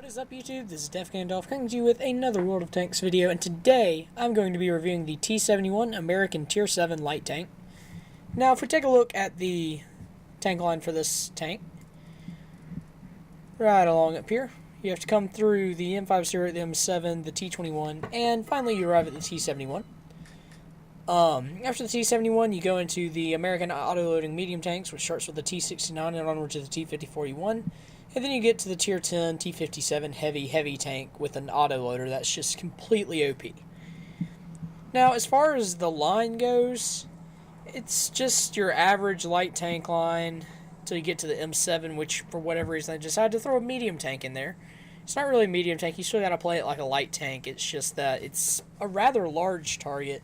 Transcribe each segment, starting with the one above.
What is up, YouTube? This is DeFGandolf coming to you with another World of Tanks video, and today I'm going to be reviewing the T71 American Tier 7 light tank. Now, if we take a look at the tank line for this tank, right along up here, you have to come through the M50, the M7, the T21, and finally you arrive at the T71. After the T71, you go into the American auto-loading medium tanks, which starts with the T69 and onward to the T5041. And then you get to the Tier 10 T57 heavy tank with an autoloader that's just completely OP. Now, as far as the line goes, it's just your average light tank line until you get to the M7, which for whatever reason I decided to throw a medium tank in there. It's not really a medium tank, you still gotta play it like a light tank. It's just that it's a rather large target,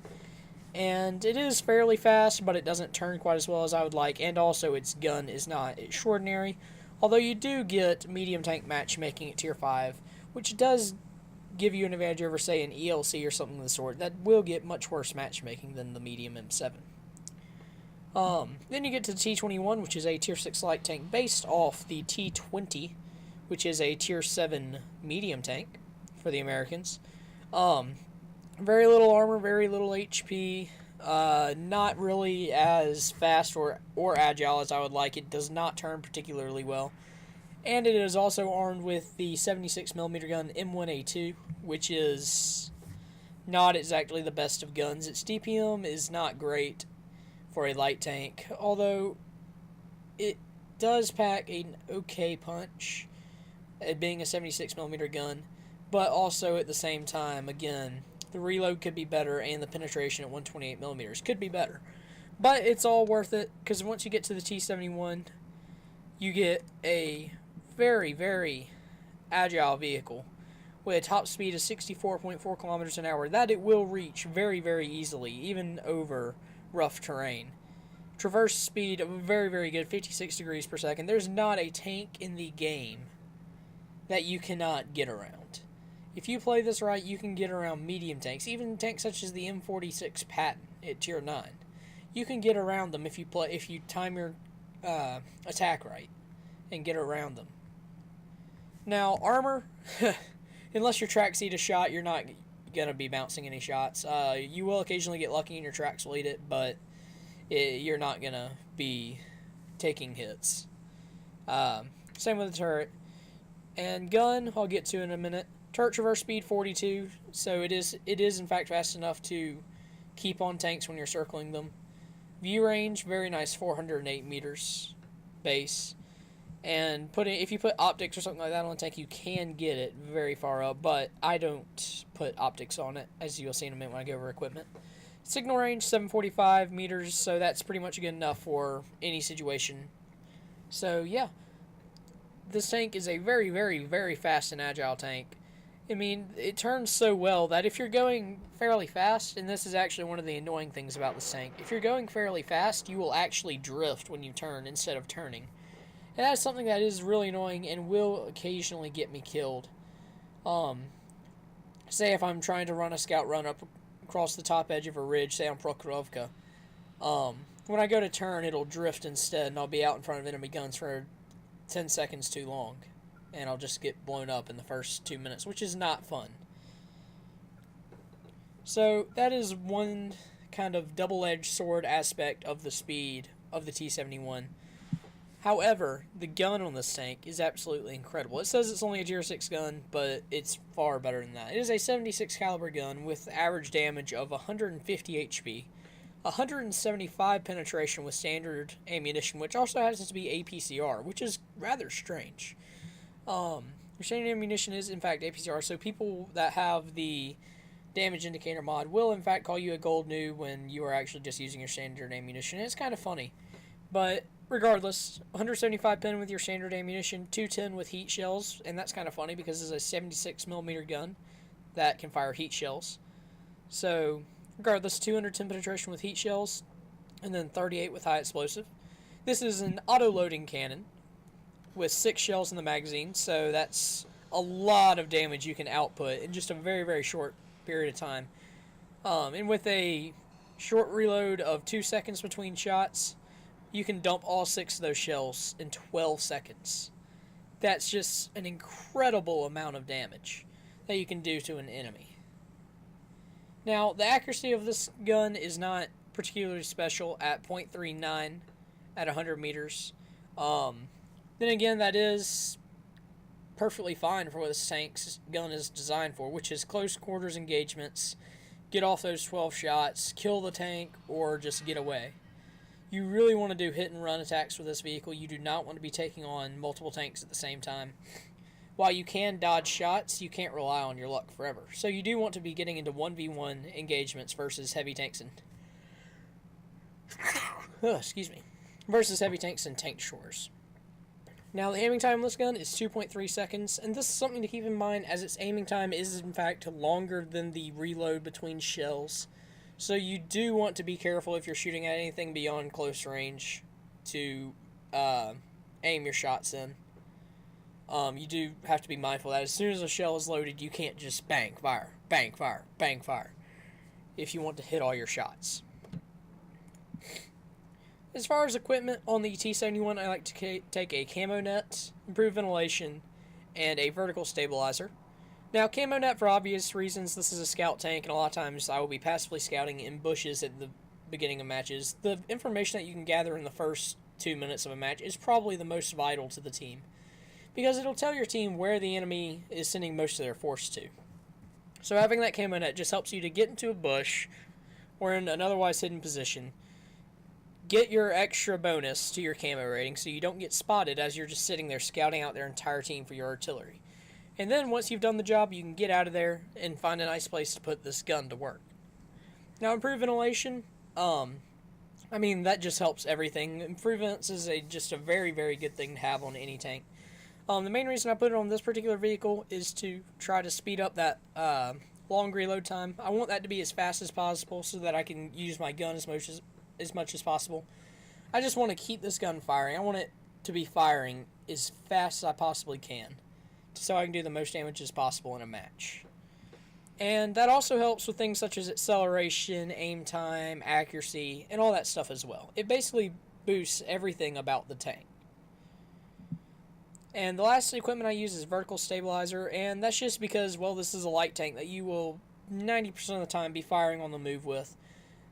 and it is fairly fast, but it doesn't turn quite as well as I would like, and also its gun is not extraordinary. Although you do get medium tank matchmaking at Tier 5, which does give you an advantage over, say, an ELC or something of the sort. That will get much worse matchmaking than the medium M7. Then you get to the T21, which is a Tier 6 light tank based off the T20, which is a Tier 7 medium tank for the Americans. Very little armor, very little HP. Not really as fast or agile as I would like. It does not turn particularly well. And it is also armed with the 76mm gun M1A2, which is not exactly the best of guns. Its DPM is not great for a light tank, although it does pack an okay punch, it being a 76mm gun, but also at the same time, again, the reload could be better, and the penetration at 128mm could be better. But it's all worth it, because once you get to the T71, you get a very, very agile vehicle with a top speed of 64.4 kilometers an hour that it will reach very, very easily, even over rough terrain. Traverse speed of very, very good, 56 degrees per second. There's not a tank in the game that you cannot get around. If you play this right, you can get around medium tanks, even tanks such as the M46 Patton at Tier 9. You can get around them if you time your attack right and get around them. Now, armor, unless your tracks eat a shot, you're not going to be bouncing any shots. You will occasionally get lucky and your tracks will eat it, but you're not going to be taking hits. Same with the turret. And gun, I'll get to in a minute. Turret traverse speed 42, so it is in fact fast enough to keep on tanks when you're circling them. View range, very nice, 408 meters base. And if you put optics or something like that on a tank, you can get it very far up, but I don't put optics on it, as you'll see in a minute when I go over equipment. Signal range, 745 meters, so that's pretty much good enough for any situation. So yeah, this tank is a very, very, very fast and agile tank. I mean, it turns so well that if you're going fairly fast, and this is actually one of the annoying things about this tank, if you're going fairly fast, you will actually drift when you turn instead of turning. And that's something that is really annoying and will occasionally get me killed. Say if I'm trying to run a scout run up across the top edge of a ridge, say on Prokhorovka, when I go to turn, it'll drift instead, and I'll be out in front of enemy guns for 10 seconds too long. And I'll just get blown up in the first 2 minutes, which is not fun. So that is one kind of double-edged sword aspect of the speed of the T71. However, the gun on this tank is absolutely incredible. It says it's only a Tier 6 gun, but it's far better than that. It is a 76 caliber gun with average damage of 150 HP, 175 penetration with standard ammunition, which also happens to be APCR, which is rather strange. Your standard ammunition is in fact APCR, so people that have the damage indicator mod will in fact call you a gold noob when you are actually just using your standard ammunition. And it's kind of funny, but regardless, 175 pen with your standard ammunition, 210 with heat shells, and that's kind of funny because it's a 76mm gun that can fire heat shells. So regardless, 210 penetration with heat shells, and then 38 with high explosive. This is an auto-loading cannon with 6 shells in the magazine, so that's a lot of damage you can output in just a very, very short period of time. And with a short reload of 2 seconds between shots, you can dump all 6 of those shells in 12 seconds. That's just an incredible amount of damage that you can do to an enemy. Now, the accuracy of this gun is not particularly special at .39 at 100 meters. Then again, that is perfectly fine for what this tank's gun is designed for, which is close quarters engagements, get off those 12 shots, kill the tank, or just get away. You really want to do hit and run attacks with this vehicle. You do not want to be taking on multiple tanks at the same time. While you can dodge shots, you can't rely on your luck forever. So you do want to be getting into 1v1 engagements versus heavy tanks and versus heavy tanks and tank destroyers. Now, the aiming time of this gun is 2.3 seconds, and this is something to keep in mind as its aiming time is in fact longer than the reload between shells. So you do want to be careful if you're shooting at anything beyond close range to aim your shots in. You do have to be mindful that as soon as a shell is loaded, you can't just bang, fire, bang, fire, bang, fire, if you want to hit all your shots. As far as equipment on the T71, I like to take a camo net, improved ventilation, and a vertical stabilizer. Now, camo net, for obvious reasons, this is a scout tank, and a lot of times I will be passively scouting in bushes at the beginning of matches. The information that you can gather in the first 2 minutes of a match is probably the most vital to the team, because it'll tell your team where the enemy is sending most of their force to. So having that camo net just helps you to get into a bush or in an otherwise hidden position, get your extra bonus to your camo rating so you don't get spotted as you're just sitting there scouting out their entire team for your artillery. And then once you've done the job, you can get out of there and find a nice place to put this gun to work. Now, improved ventilation, that just helps everything. Improved vents is just a very, very good thing to have on any tank. The main reason I put it on this particular vehicle is to try to speed up that long reload time. I want that to be as fast as possible so that I can use my gun as much as possible. I just want to keep this gun firing. I want it to be firing as fast as I possibly can, so I can do the most damage as possible in a match. And that also helps with things such as acceleration, aim time, accuracy, and all that stuff as well. It basically boosts everything about the tank. And the last equipment I use is vertical stabilizer, and that's just because, well, this is a light tank that you will 90% of the time be firing on the move with.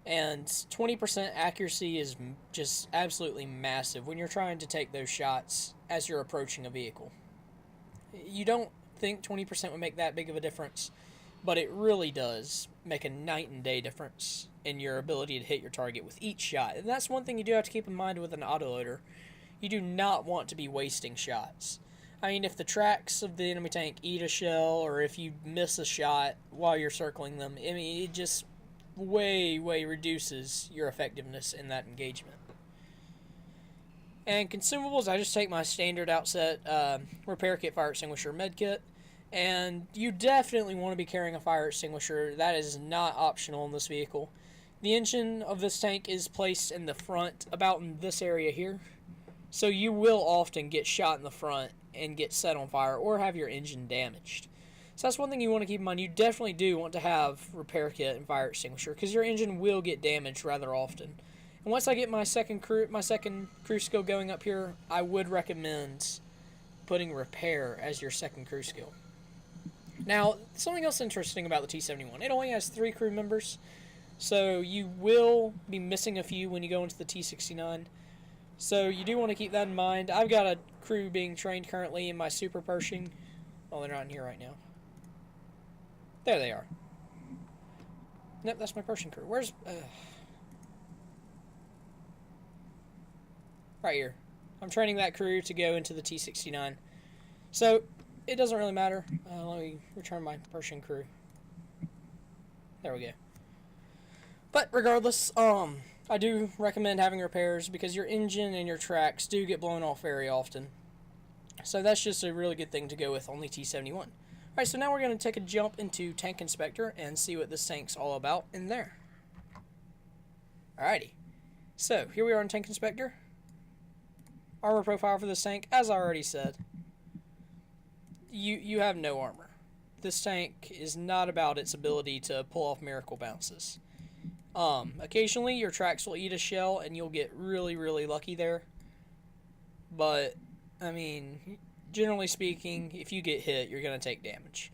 And 20% accuracy is just absolutely massive when you're trying to take those shots as you're approaching a vehicle. You don't think 20% would make that big of a difference, but it really does make a night and day difference in your ability to hit your target with each shot. And that's one thing you do have to keep in mind with an autoloader. You do not want to be wasting shots. I mean, if the tracks of the enemy tank eat a shell, or if you miss a shot while you're circling them, it just way reduces your effectiveness in that engagement. And consumables, I just take my standard outset repair kit, fire extinguisher, med kit, and you definitely want to be carrying a fire extinguisher. That is not optional in this vehicle. The engine of this tank is placed in the front, about in this area here, so you will often get shot in the front and get set on fire or have your engine damaged. So that's one thing you want to keep in mind. You definitely do want to have repair kit and fire extinguisher, because your engine will get damaged rather often. And once I get my second crew skill going up here, I would recommend putting repair as your second crew skill. Now, something else interesting about the T71, it only has 3 crew members, so you will be missing a few when you go into the T69. So you do want to keep that in mind. I've got a crew being trained currently in my Super Pershing. Oh, they're not in here right now. There they are. Nope, that's my Pershing crew. Where's... Right here. I'm training that crew to go into the T69. So, it doesn't really matter. Let me return my Pershing crew. There we go. But regardless, I do recommend having repairs because your engine and your tracks do get blown off very often. So that's just a really good thing to go with on the T71. Alright, so now we're going to take a jump into Tank Inspector and see what this tank's all about in there. Alrighty. So, here we are in Tank Inspector. Armor profile for this tank, as I already said. You have no armor. This tank is not about its ability to pull off miracle bounces. Occasionally your tracks will eat a shell and you'll get really lucky there. But, I mean, generally speaking, if you get hit, you're going to take damage.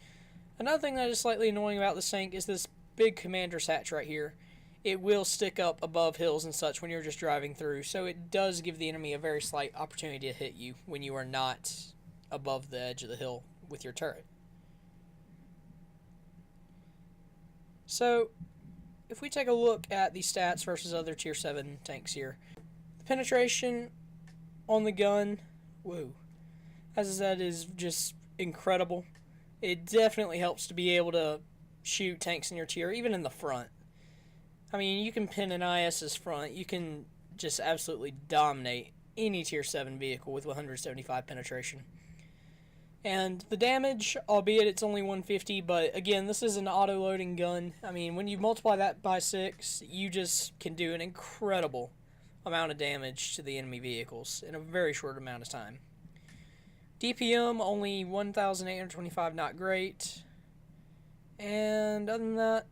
Another thing that is slightly annoying about this tank is this big commander's hatch right here. It will stick up above hills and such when you're just driving through, so it does give the enemy a very slight opportunity to hit you when you are not above the edge of the hill with your turret. So, if we take a look at the stats versus other tier 7 tanks here, the penetration on the gun, whoa, as I said, is just incredible. It definitely helps to be able to shoot tanks in your tier, even in the front. I mean, you can pin an IS's front. You can just absolutely dominate any tier 7 vehicle with 175 penetration. And the damage, albeit it's only 150, but again, this is an auto-loading gun. I mean, when you multiply that by 6, you just can do an incredible amount of damage to the enemy vehicles in a very short amount of time. DPM, only 1,825, not great. And other than that,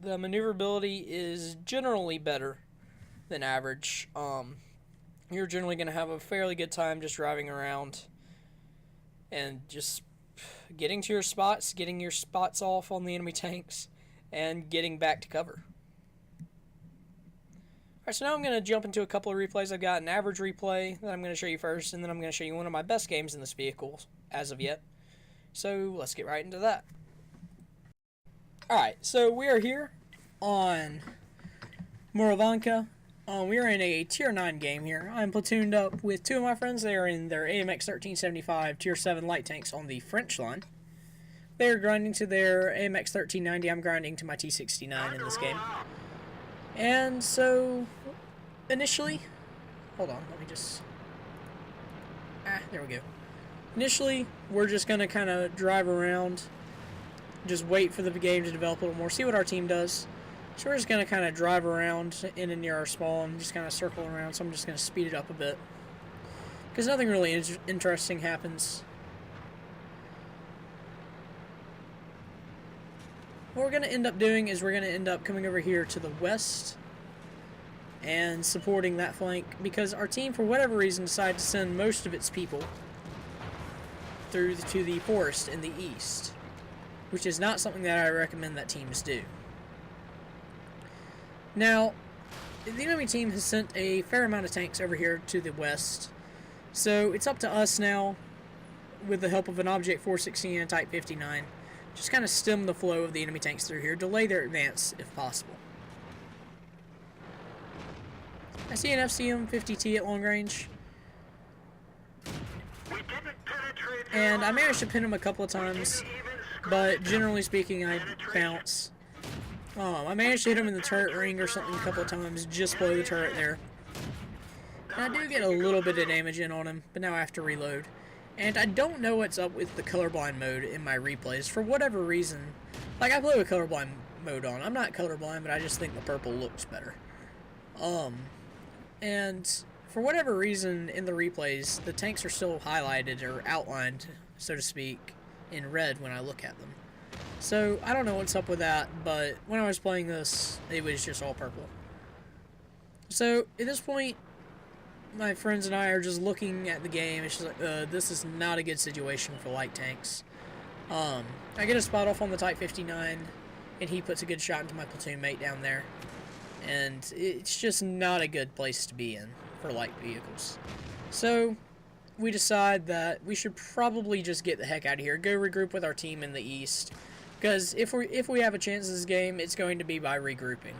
the maneuverability is generally better than average. You're generally going to have a fairly good time just driving around and just getting to your spots, getting your spots off on the enemy tanks, and getting back to cover. Alright, so now I'm going to jump into a couple of replays. I've got an average replay that I'm going to show you first, and then I'm going to show you one of my best games in this vehicle as of yet. So let's get right into that. Alright, so we are here on Morovanka. We are in a tier 9 game here. I'm platooned up with two of my friends. They are in their AMX 1375 tier 7 light tanks on the French line. They are grinding to their AMX 1390. I'm grinding to my T69 in this game. And so, initially, hold on, let me just, there we go. Initially, we're just going to kind of drive around, just wait for the game to develop a little more, see what our team does. So we're just going to kind of drive around in and near our spawn, just kind of circle around, so I'm just going to speed it up a bit. Because nothing really interesting happens. What we're going to end up doing is we're going to end up coming over here to the west and supporting that flank, because our team, for whatever reason, decided to send most of its people through to the forest in the east, which is not something that I recommend that teams do. Now, the enemy team has sent a fair amount of tanks over here to the west, so it's up to us now, with the help of an Object 416 and Type 59, just kind of stem the flow of the enemy tanks through here, delay their advance if possible. I see an FCM 50T at long range, and I managed to pin him a couple of times, but generally speaking I bounce. I managed to hit him in the turret ring or something a couple of times, just below the turret there. And I do get a little bit of damage in on him, but now I have to reload. And I don't know what's up with the colorblind mode in my replays. For whatever reason, like I play with colorblind mode on. I'm not colorblind, but I just think the purple looks better. And for whatever reason in the replays, the tanks are still highlighted or outlined, so to speak, in red when I look at them. So I don't know what's up with that, but when I was playing this, it was just all purple. So at this point, my friends and I are just looking at the game. It's just like, this is not a good situation for light tanks. I get a spot off on the Type 59, and he puts a good shot into my platoon mate down there. And it's just not a good place to be in for light vehicles. So we decide that we should probably just get the heck out of here, go regroup with our team in the east. Because if we have a chance in this game, it's going to be by regrouping.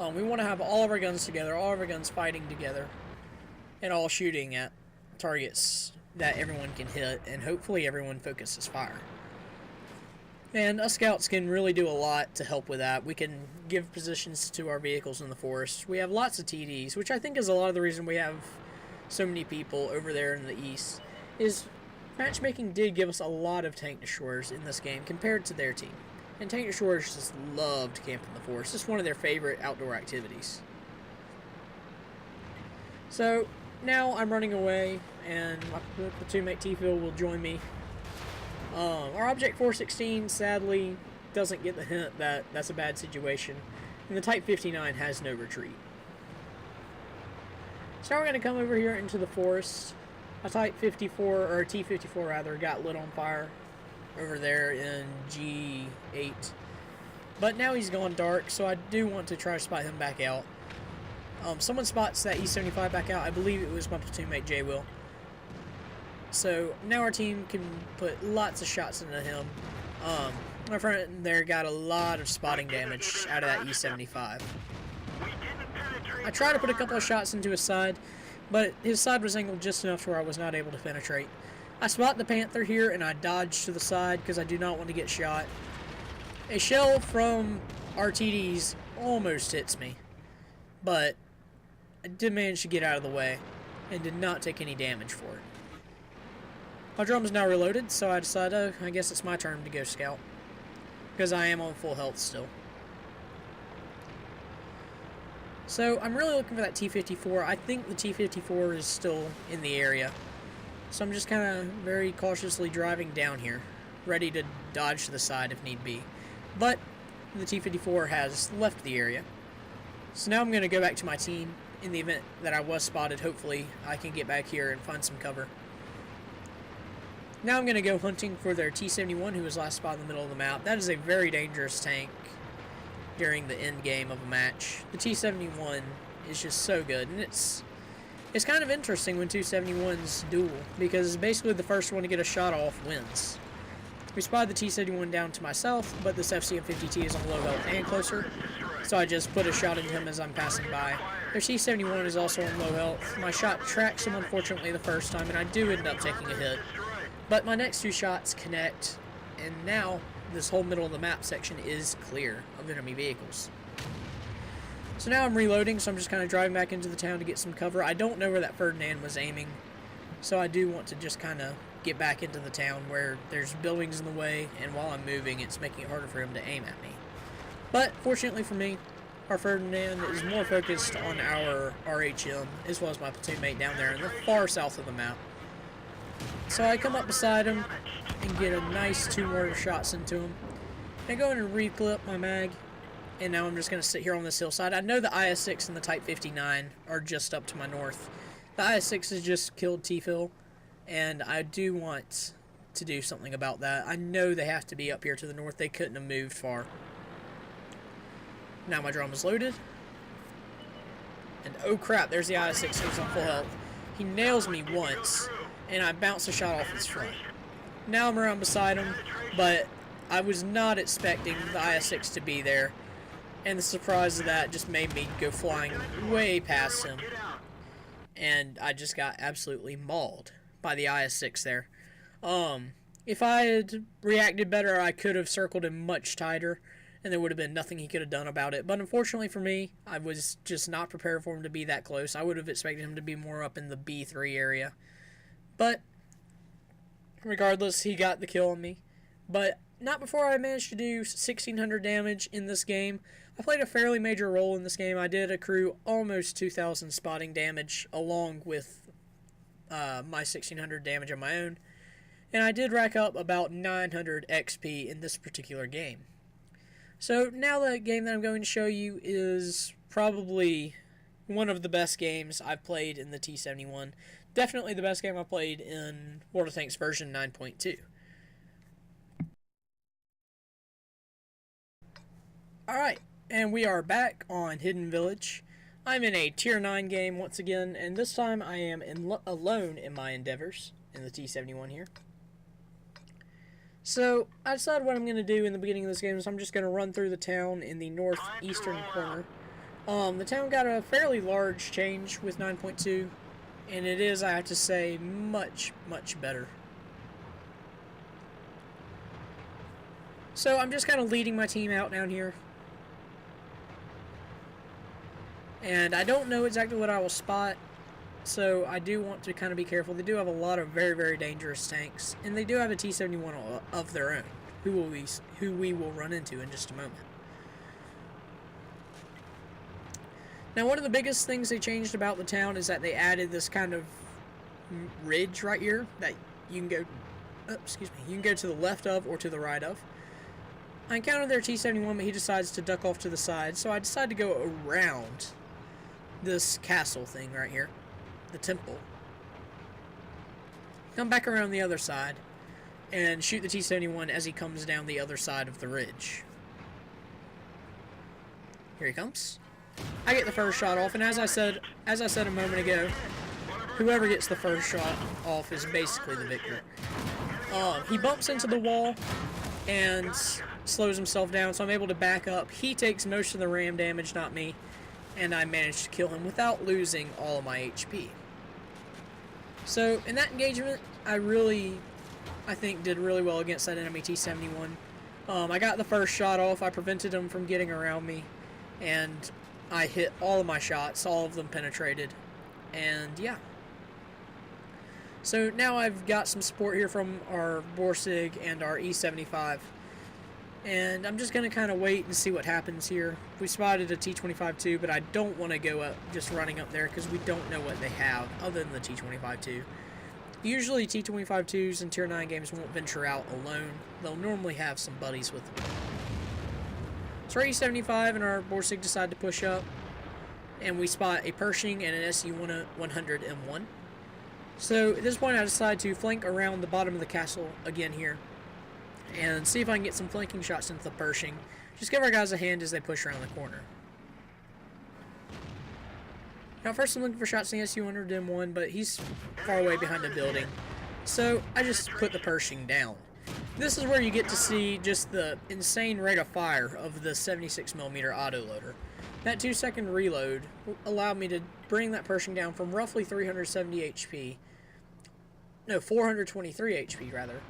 We want to have all of our guns together, all of our guns fighting together, and all shooting at targets that everyone can hit, and hopefully everyone focuses fire. And us scouts can really do a lot to help with that. We can give positions to our vehicles in the forest. We have lots of TDs, which I think is a lot of the reason we have so many people over there in the east, is matchmaking did give us a lot of tank destroyers in this game compared to their team. And tank destroyers just loved camping in the forest. It's one of their favorite outdoor activities. So now I'm running away, and my platoon mate T-Phil will join me. Our Object 416 sadly doesn't get the hint that that's a bad situation, and the Type 59 has no retreat. So now we're going to come over here into the forest, a Type 54, or a T-54 rather, got lit on fire over there in G8. But now he's gone dark, so I do want to try to spot him back out. Someone spots that E75 back out. I believe it was my platoon mate, Jay Will. So now our team can put lots of shots into him. My friend there got a lot of spotting damage out of that E75. I tried to put a couple of shots into his side, but his side was angled just enough to where I was not able to penetrate. I spot the Panther here, and I dodge to the side because I do not want to get shot. A shell from RTDs almost hits me, but I did manage to get out of the way and did not take any damage for it. My drum is now reloaded, so I decided, I guess it's my turn to go scout, because I am on full health still. So I'm really looking for that T-54. I think the T-54 is still in the area, so I'm just kind of very cautiously driving down here, ready to dodge to the side if need be. But the T-54 has left the area. So now I'm going to go back to my team. In the event that I was spotted, hopefully I can get back here and find some cover. Now I'm going to go hunting for their T71, who was last spotted in the middle of the map. That is a very dangerous tank during the end game of a match. The T71 is just so good, and it's kind of interesting when 271s duel, because basically the first one to get a shot off wins. We spotted the T71 down to myself, but this FCM-50T is on low health and closer, so I just put a shot into him as I'm passing by. Their T71 is also on low health. My shot tracks him, unfortunately, the first time, and I do end up taking a hit. But my next two shots connect, and now this whole middle of the map section is clear of enemy vehicles. So now I'm reloading, so I'm just kind of driving back into the town to get some cover. I don't know where that Ferdinand was aiming, so I do want to just kind of get back into the town where there's buildings in the way, and while I'm moving, it's making it harder for him to aim at me. But fortunately for me, our Ferdinand is more focused on our RHM, as well as my platoon mate down there in the far south of the map. So I come up beside him and get a nice 2 mortar shots into him. I go in and reclip my mag, and now I'm just going to sit here on this hillside. I know the IS-6 and the Type 59 are just up to my north. The IS-6 has just killed T-Phil, and I do want to do something about that. I know they have to be up here to the north. They couldn't have moved far. Now my drum is loaded. And oh crap, there's the IS-6 who's on full health. He nails me once, and I bounce a shot off his front. Now I'm around beside him, but I was not expecting the IS-6 to be there. And the surprise of that just made me go flying way past him. And I just got absolutely mauled by the IS-6 there. If I had reacted better, I could have circled him much tighter, and there would have been nothing he could have done about it. But unfortunately for me, I was just not prepared for him to be that close. I would have expected him to be more up in the B3 area. But regardless, he got the kill on me. But not before I managed to do 1,600 damage in this game. I played a fairly major role in this game. I did accrue almost 2,000 spotting damage along with my 1,600 damage of my own. And I did rack up about 900 XP in this particular game. So now the game that I'm going to show you is probably one of the best games I've played in the T71. Definitely the best game I played in World of Tanks version 9.2. Alright, and we are back on Hidden Village. I'm in a Tier 9 game once again, and this time I am alone in my endeavors in the T71 here. So, I decided what I'm going to do in the beginning of this game is I'm just going to run through the town in the northeastern corner. The town got a fairly large change with 9.2, and it is, I have to say, much, much better. So, I'm just kind of leading my team out down here. And I don't know exactly what I will spot, so I do want to kind of be careful. They do have a lot of very, very dangerous tanks, and they do have a T71 of their own, who we will run into in just a moment. Now, one of the biggest things they changed about the town is that they added this kind of ridge right here that you can go, you can go to the left of or to the right of. I encountered their T71, but he decides to duck off to the side, so I decided to go around this castle thing right here, the temple. come back around the other side, and shoot the T71 as he comes down the other side of the ridge. Here he comes. I get the first shot off, and as I said a moment ago, whoever gets the first shot off is basically the victor. He bumps into the wall and slows himself down, so I'm able to back up. He takes most of the ram damage, not me, and I managed to kill him without losing all of my HP. So in that engagement, I think did really well against that enemy T71. I got the first shot off. I prevented him from getting around me, and I hit all of my shots. All of them penetrated, and yeah. So now I've got some support here from our Borsig and our E75, and I'm just going to kind of wait and see what happens here. We spotted a T25-2, but I don't want to go up just running up there because we don't know what they have other than the T25-2. Usually T25-2s in Tier 9 games won't venture out alone. They'll normally have some buddies with them. So our E75 and our Borsig decide to push up, and we spot a Pershing and an SU-100 M1. So at this point I decide to flank around the bottom of the castle again here and see if I can get some flanking shots into the Pershing. Just give our guys a hand as they push around the corner. Now first I'm looking for shots in the SU-100 M1, but he's far away behind a building. So I just put the Pershing down. This is where you get to see just the insane rate of fire of the 76mm autoloader. That 2-second reload allowed me to bring that Pershing down from roughly 370 HP, no, 423 HP rather,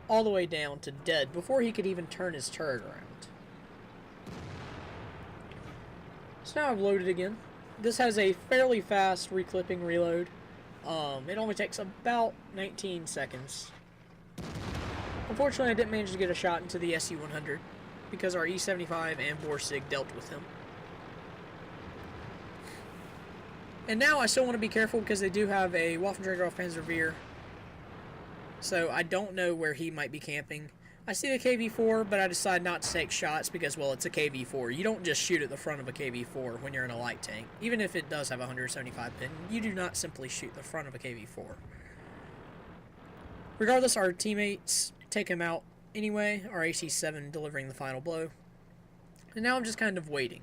all the way down to dead before he could even turn his turret around. So now I've loaded again. This has a fairly fast reclipping reload. It only takes about 19 seconds. Unfortunately, I didn't manage to get a shot into the SU-100 because our E75 and Borsig dealt with him. And now I still want to be careful because they do have a Waffenträger Panzerwehr. So I don't know where he might be camping. I see the KV-4, but I decide not to take shots because, well, it's a KV-4. You don't just shoot at the front of a KV-4 when you're in a light tank. Even if it does have a 175 pin, you do not simply shoot the front of a KV-4. Regardless, our teammates take him out anyway, our AC-7 delivering the final blow. And now I'm just kind of waiting.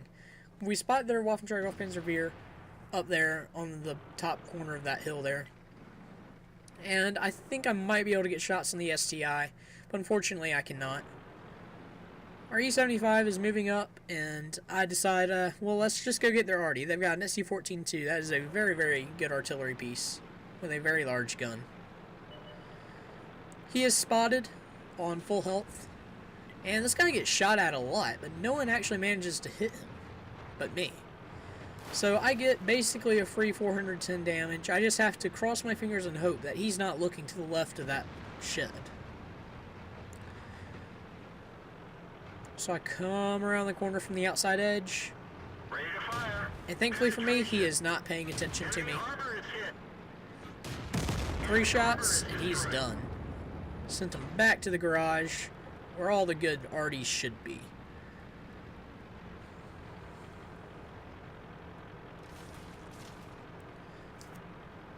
We spot their Waffenträger Panzerwehr up there on the top corner of that hill there. And I think I might be able to get shots in the STI, but unfortunately I cannot. Our E75 is moving up, and I decide, well, let's just go get their arty. They've got an SU-14-2. That is a very, very good artillery piece with a very large gun. He is spotted on full health, and this guy gets shot at a lot, but no one actually manages to hit him but me. So I get basically a free 410 damage. I just have to cross my fingers and hope that he's not looking to the left of that shed. So I come around the corner from the outside edge. Ready to fire. And thankfully for me, he is not paying attention to me. 3 shots, and he's done. Sent him back to the garage, where all the good arties should be.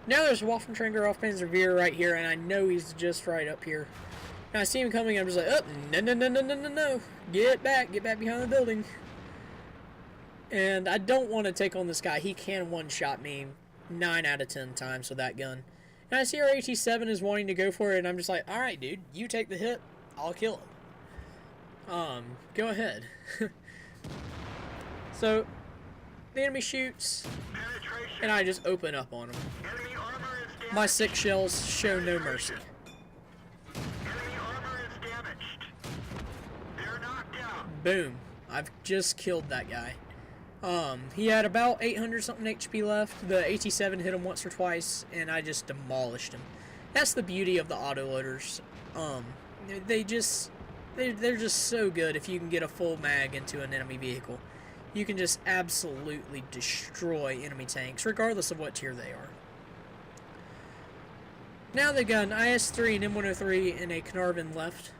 Now there's a Waffenträger Panzerwehr right here, and I know he's just right up here. And I see him coming, and I'm just like, oh, no. Get back behind the building. And I don't want to take on this guy. He can one-shot me 9 out of 10 times with that gun. And I see our AT-7 is wanting to go for it, and I'm just like, alright, dude, you take the hit, I'll kill him. Go ahead. So, the enemy shoots, and I just open up on him. My 6 shells show no mercy. Boom. I've just killed that guy. He had about 800 something HP left. The AT-7 hit him once or twice, and I just demolished him. That's the beauty of the autoloaders. They're just so good if you can get a full mag into an enemy vehicle. You can just absolutely destroy enemy tanks, regardless of what tier they are. Now they've got an IS-3 and M103 and a Carnarvon left.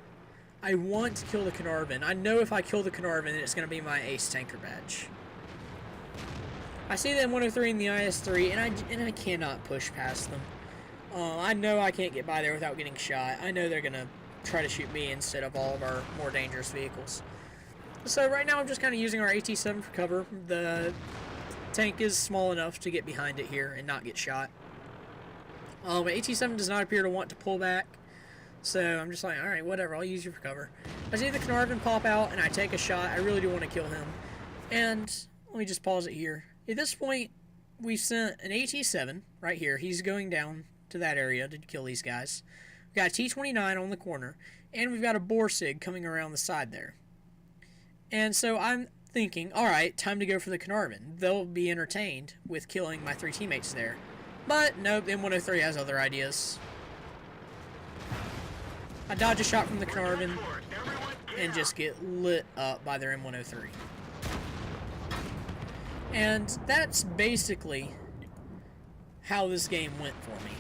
I want to kill the Carnarvon. I know if I kill the Carnarvon, it's going to be my ace tanker badge. I see the M103 and the IS-3, and I cannot push past them. I know I can't get by there without getting shot. I know they're going to try to shoot me instead of all of our more dangerous vehicles. So right now I'm just kind of using our AT-7 for cover. The tank is small enough to get behind it here and not get shot. AT-7 does not appear to want to pull back. So I'm just like, alright, whatever, I'll use you for cover. I see the Carnarvon pop out and I take a shot. I really do want to kill him. And let me just pause it here. At this point, we've sent an AT-7 right here. He's going down to that area to kill these guys. We've got a T-29 on the corner. And we've got a Borsig coming around the side there. And so I'm thinking, alright, time to go for the Carnarvon. They'll be entertained with killing my 3 teammates there. But nope, M103 has other ideas. I dodge a shot from the Carnarvon and just get lit up by their M103. And that's basically how this game went for me.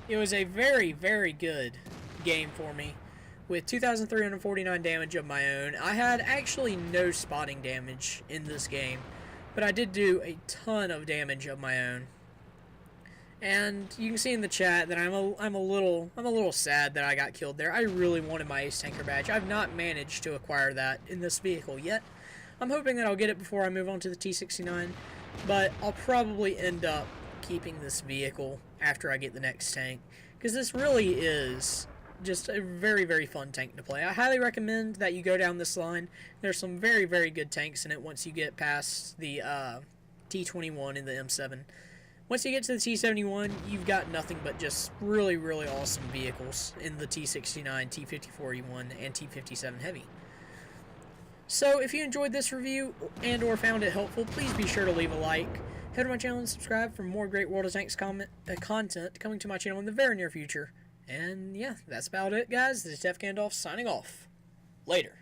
It was a very, very good game for me with 2,349 damage of my own. I had actually no spotting damage in this game, but I did do a ton of damage of my own. And you can see in the chat that I'm a little sad that I got killed there. I really wanted my Ace Tanker badge. I've not managed to acquire that in this vehicle yet. I'm hoping that I'll get it before I move on to the T69, but I'll probably end up keeping this vehicle after I get the next tank, because this really is just a very, very fun tank to play. I highly recommend that you go down this line. There's some very, very good tanks in it once you get past the T21 and the M7. Once you get to the T71, you've got nothing but just really, really awesome vehicles in the T69, T54E1, and T57 Heavy. So if you enjoyed this review and or found it helpful, please be sure to leave a like. Head to my channel and subscribe for more great World of Tanks content coming to my channel in the very near future. And yeah, that's about it, guys. This is DeFGandolf signing off. Later.